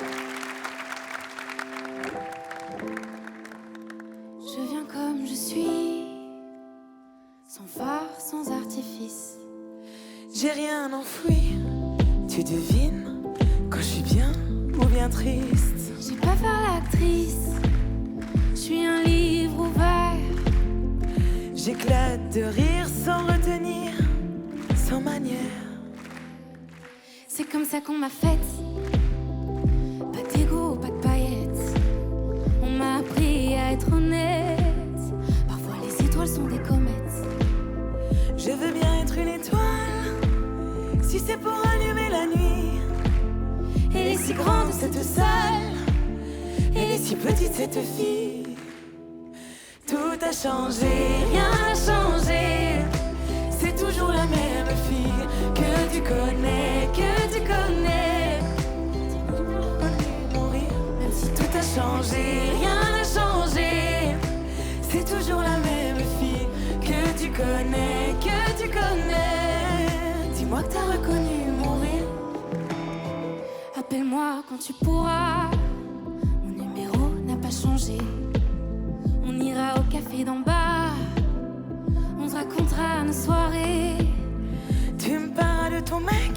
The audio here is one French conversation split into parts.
Je viens comme je suis, sans phare, sans artifice. J'ai rien enfoui, tu devines quand je suis bien ou bien triste. J'ai pas faire l'actrice, je suis un livre ouvert. J'éclate de rire sans retenir, sans manière. C'est comme ça qu'on m'a faite. Pas d'ego, pas de paillettes. On m'a appris à être honnête. Parfois les étoiles sont des comètes. Je veux bien être une étoile, si c'est pour allumer la nuit. Elle est si grande cette salle, Elle est si petite cette fille. Tout a changé, rien n'a changé. c'est toujours la même fille que tu connais, que tu connais. Mourir, Même si tout a changé, rien n'a changé. C'est toujours la même fille que tu connais, que tu connais. Dis-moi que t'as reconnu mourir. appelle-moi quand tu pourras. Mon numéro n'a pas changé. On ira au café d'en bas. On se racontera nos soirées. Tu me parles de ton mec,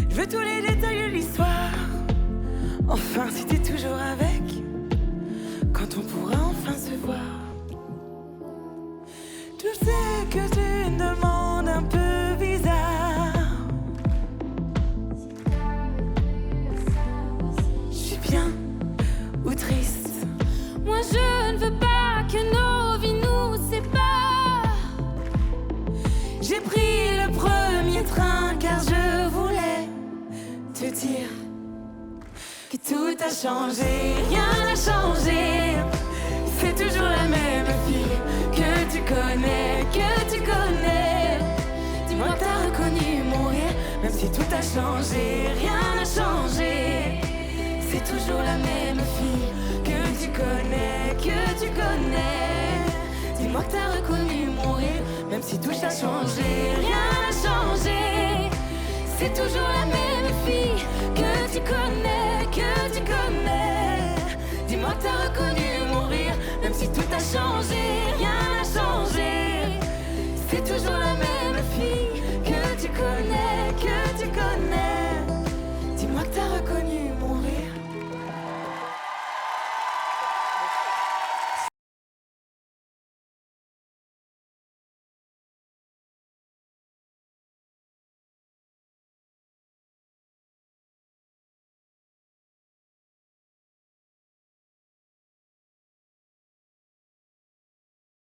je veux tous les détails de l'histoire. Enfin, si t'es toujours avec, quand on pourra enfin se voir. Je sais que tu me demandes un peu bizarre. Je suis bien ou triste. Moi je ne veux pas que nos vies nous séparent. J'ai pris le premier train car je voulais te dire que tout a changé, rien n'a changé. C'est toujours la même fille que tu connais, que tu connais. Dis-moi que t'as reconnu mon rire, même si tout a changé, rien n'a changé. C'est toujours la même fille que tu connais, que tu connais. Dis-moi que t'as reconnu mon rire, même si tout a changé, rien n'a changé. C'est toujours la même fille que tu connais, que tu connais. Dis-moi que t'as reconnu mon rire, même si tout a changé, rien